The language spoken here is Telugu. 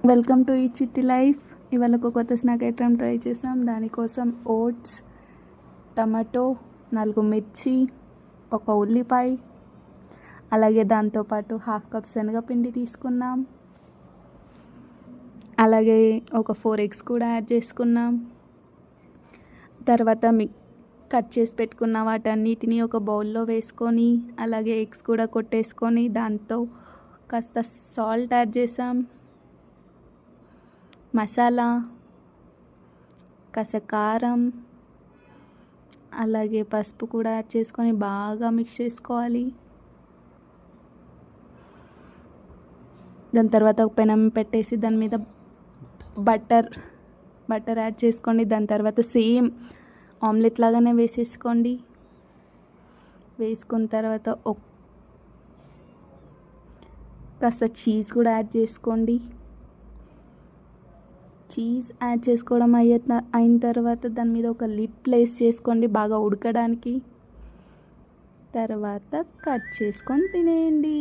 వెల్కమ్ టు ఈ చిట్టి లైఫ్. ఇవాళ ఒక కొత్త స్నాక్ ఐటమ్ ట్రై చేసాం. దానికోసం ఓట్స్, టమాటో, 4 మిర్చి, ఒక ఉల్లిపాయ, అలాగే దాంతోపాటు 1/2 కప్ శనగపిండి తీసుకున్నాం. అలాగే ఒక 4 ఎగ్స్ కూడా యాడ్ చేసుకున్నాం. తర్వాత కట్ చేసి పెట్టుకున్న వాటన్నిటిని ఒక బౌల్లో వేసుకొని, అలాగే ఎగ్స్ కూడా కొట్టేసుకొని దాంతో కాస్త సాల్ట్ యాడ్ చేసాం, మసాలా, కాస్త కారం, అలాగే పసుపు కూడా యాడ్ చేసుకొని బాగా మిక్స్ చేసుకోవాలి. దాని తర్వాత ఒక పెనం పెట్టేసి దాని మీద బటర్ యాడ్ చేసుకోండి. దాని తర్వాత సేమ్ ఆమ్లెట్ లాగానే వేసేసుకోండి. వేసుకున్న తర్వాత కాస్త చీజ్ కూడా యాడ్ చేసుకోండి. చీజ్ యాడ్ చేసుకోవడం అయిన తర్వాత దాని మీద ఒక లిడ్ ప్లేస్ చేసుకోండి బాగా ఉడకడానికి. తర్వాత కట్ చేసుకొని తినేయండి.